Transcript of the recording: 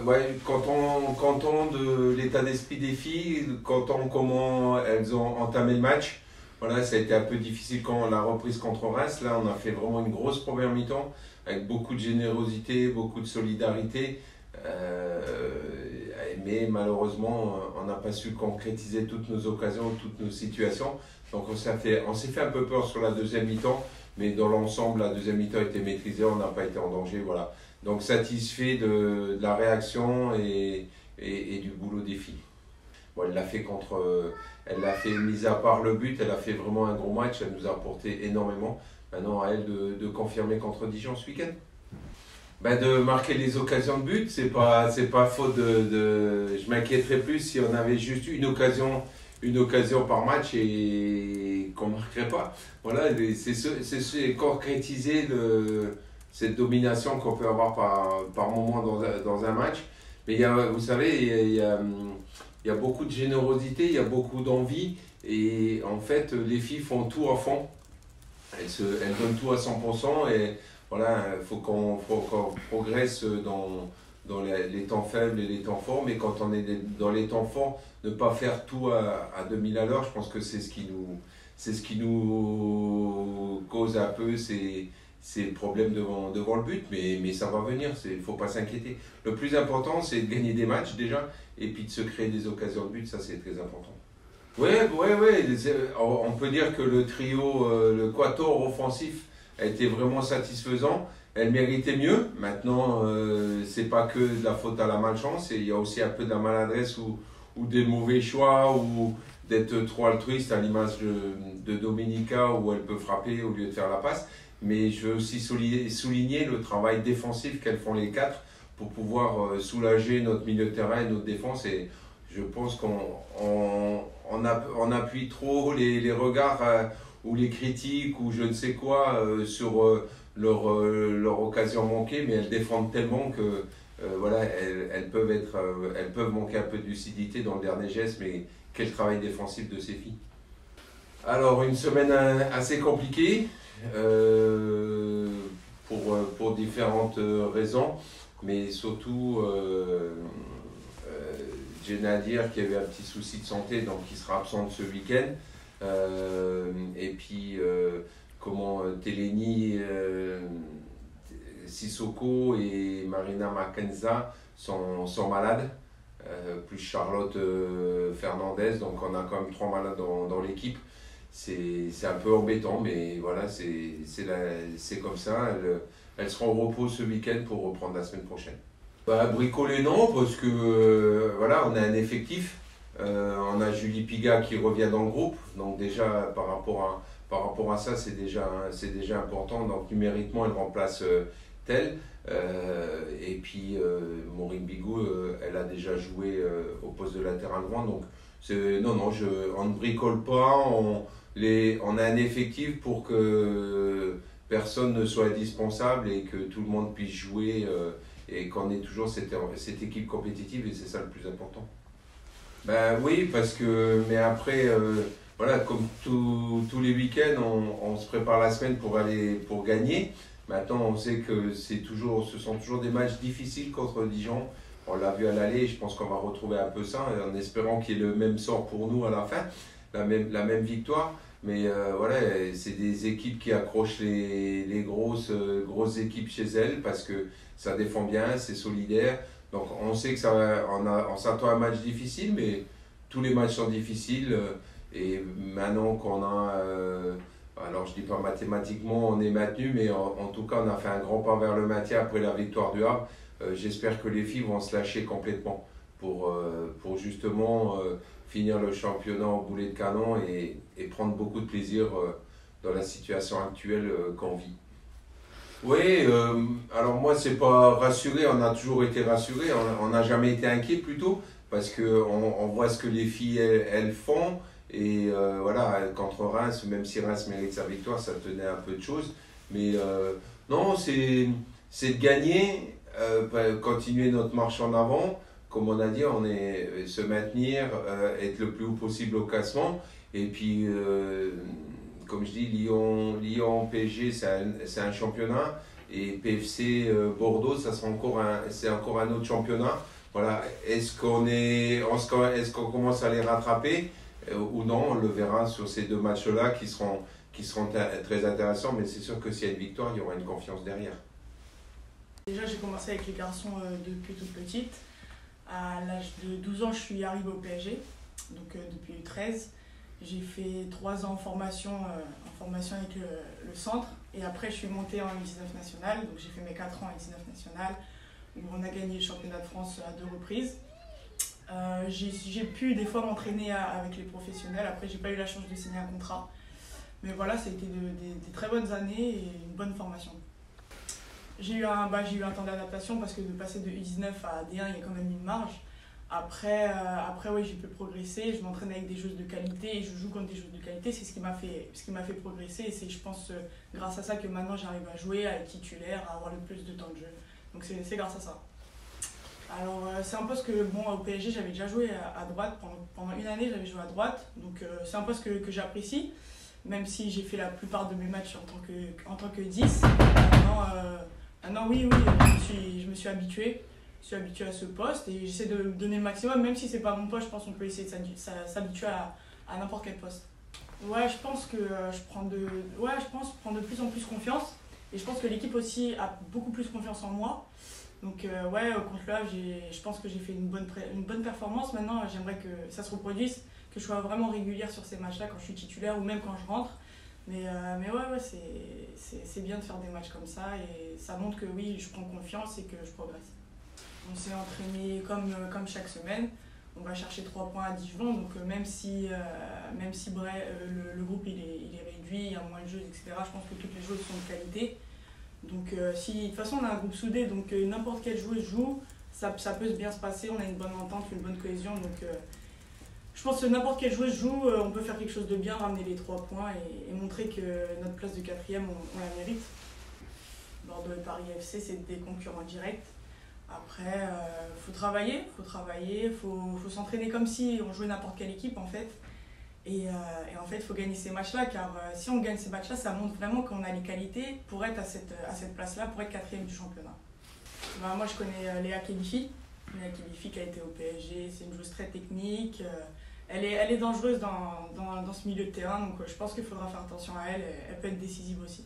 Ouais, quand on de l'état d'esprit des filles, quand on comment elles ont entamé le match, voilà, ça a été un peu difficile quand la reprise contre Reims. Là, on a fait vraiment une grosse première mi-temps avec beaucoup de générosité, beaucoup de solidarité. Euh, mais malheureusement, on n'a pas su concrétiser toutes nos occasions, toutes nos situations. Donc on s'est fait un peu peur sur la deuxième mi-temps, mais dans l'ensemble, la deuxième mi-temps était maîtrisée, on n'a pas été en danger. Voilà. Donc satisfait de la réaction et du boulot des filles. Bon, elle l'a fait, mis à part le but, elle a fait vraiment un gros match, elle nous a apporté énormément. Maintenant à elle de confirmer contre Dijon ce week-end. Ben, de marquer les occasions de but, c'est pas faute je m'inquiéterais plus si on avait juste une occasion par match et qu'on ne marquerait pas. Voilà, c'est concrétiser cette domination qu'on peut avoir par moment dans un match. Mais vous savez, il y a beaucoup de générosité, il y a beaucoup d'envie. Et en fait, les filles font tout à fond. Elles donnent tout à 100%. Et voilà, il faut qu'on progresse dans les temps faibles et les temps forts. Mais quand on est dans les temps forts, ne pas faire tout à 2000 à l'heure, je pense que c'est ce qui nous cause un peu ces problèmes devant le but, mais ça va venir, il ne faut pas s'inquiéter. Le plus important, c'est de gagner des matchs déjà, et puis de se créer des occasions de but, ça c'est très important. Oui, on peut dire que le trio, le quatuor offensif a été vraiment satisfaisant. Elle méritait mieux. Maintenant, c'est pas que de la faute à la malchance, il y a aussi un peu de la maladresse ou des mauvais choix, ou d'être trop altruiste à l'image de Dominica où elle peut frapper au lieu de faire la passe. Mais je veux aussi souligner le travail défensif qu'elles font les quatre pour pouvoir soulager notre milieu de terrain et notre défense. Et je pense qu'on appuie trop les regards ou les critiques ou je ne sais quoi sur leur occasion manquée, mais elles défendent tellement que voilà, elles peuvent manquer un peu de lucidité dans le dernier geste, mais quel travail défensif de ces filles. Alors, une semaine assez compliquée. Pour différentes raisons, mais surtout j'ai à dire qu'il y avait un petit souci de santé, donc il sera absent ce week-end. Et puis Teleni, Sissoko et Marina Mackenza sont malades, plus Charlotte Fernandez, donc on a quand même 3 malades dans l'équipe. C'est un peu embêtant, mais voilà, c'est comme ça. Elles seront au repos ce week-end pour reprendre la semaine prochaine. Bah, bricoler non, parce que voilà, on a un effectif. On a Julie Piga qui revient dans le groupe, donc déjà par rapport à ça, c'est déjà important. Donc numériquement, elle remplace Tel. Et puis Maureen Bigou, elle a déjà joué au poste de latéral droit. Donc non, on ne bricole pas. On a un effectif pour que personne ne soit indispensable et que tout le monde puisse jouer et qu'on ait toujours cette équipe compétitive, et c'est ça le plus important. Ben oui, mais après, voilà, comme tous les week-ends, on se prépare la semaine pour gagner. Maintenant, on sait que ce sont toujours des matchs difficiles contre Dijon. On l'a vu à l'aller, je pense qu'on va retrouver un peu ça, en espérant qu'il y ait le même sort pour nous à la fin, la même victoire. Mais voilà, c'est des équipes qui accrochent les grosses équipes chez elles parce que ça défend bien, c'est solidaire. Donc on sait que on s'attend à un match difficile, mais tous les matchs sont difficiles. Et maintenant qu'on a, alors je dis pas mathématiquement on est maintenu, mais en tout cas on a fait un grand pas vers le maintien après la victoire du Havre. J'espère que les filles vont se lâcher complètement pour justement finir le championnat au boulet de canon et prendre beaucoup de plaisir dans la situation actuelle qu'on vit. Oui, alors moi c'est pas rassuré, on a toujours été rassuré, on n'a jamais été inquiet plutôt, parce qu'on voit ce que les filles elles font, et voilà, contre Reims, même si Reims mérite sa victoire, ça tenait un peu de choses, mais non, c'est de gagner, continuer notre marche en avant, comme on a dit, se maintenir, être le plus haut possible au classement, et puis comme je dis, Lyon PSG, c'est un championnat, et PFC Bordeaux, c'est encore un autre championnat. voilà, est-ce qu'on commence à les rattraper ou non? On le verra sur ces deux matchs-là qui seront très intéressants, mais c'est sûr que s'il y a une victoire, il y aura une confiance derrière. Déjà, j'ai commencé avec les garçons depuis toute petite. À l'âge de 12 ans, je suis arrivée au PSG, donc depuis 13. J'ai fait 3 ans en formation avec le centre, et après je suis montée en U19 nationale, donc j'ai fait mes 4 ans en U19 nationale, où on a gagné le championnat de France à 2 reprises. J'ai pu des fois m'entraîner avec les professionnels, après j'ai pas eu la chance de signer un contrat. Mais voilà, ça a été des très bonnes années et une bonne formation. J'ai eu un temps d'adaptation parce que de passer de U19 à D1, il y a quand même une marge. Après oui, j'ai pu progresser, je m'entraîne avec des joueuses de qualité et je joue contre des joueuses de qualité. C'est ce qui m'a fait progresser, et c'est, je pense, grâce à ça que maintenant j'arrive à jouer, à être titulaire, à avoir le plus de temps de jeu. Donc c'est grâce à ça. Alors c'est un poste que, bon, au PSG j'avais déjà joué à droite, pendant une année j'avais joué à droite, donc c'est un poste que j'apprécie, même si j'ai fait la plupart de mes matchs en tant que 10. Maintenant oui, je me suis habituée. Je suis habituée à ce poste et j'essaie de donner le maximum, même si c'est pas mon poste. Je pense qu'on peut essayer de s'habituer à n'importe quel poste. Ouais, je pense que je prends de plus en plus confiance, et je pense que l'équipe aussi a beaucoup plus confiance en moi. Donc ouais, contre le Havre, je pense que j'ai fait une bonne performance. Maintenant, j'aimerais que ça se reproduise, que je sois vraiment régulière sur ces matchs-là quand je suis titulaire ou même quand je rentre. Mais ouais, c'est bien de faire des matchs comme ça, et ça montre que oui, je prends confiance et que je progresse. On s'est entraîné comme chaque semaine. On va chercher 3 points à Dijon, donc même si le groupe il est réduit, il y a moins de jeux, etc., je pense que toutes les joueuses sont de qualité. Donc de toute façon on a un groupe soudé, donc n'importe quelle joueuse joue, ça peut bien se passer, on a une bonne entente, une bonne cohésion. Donc je pense que n'importe quelle joueuse joue, on peut faire quelque chose de bien, ramener les 3 points et montrer que notre place de 4e, on la mérite. Bordeaux et Paris FC, c'est des concurrents directs. Après, faut travailler, faut s'entraîner comme si on jouait n'importe quelle équipe en fait. Et en fait, il faut gagner ces matchs-là, car si on gagne ces matchs-là, ça montre vraiment qu'on a les qualités pour être à cette place-là, pour être 4e du championnat. Ben, moi, je connais Léa Khelifi. Léa Khelifi qui a été au PSG, c'est une joueuse très technique. Elle est dangereuse dans ce milieu de terrain, donc je pense qu'il faudra faire attention à elle. Elle peut être décisive aussi.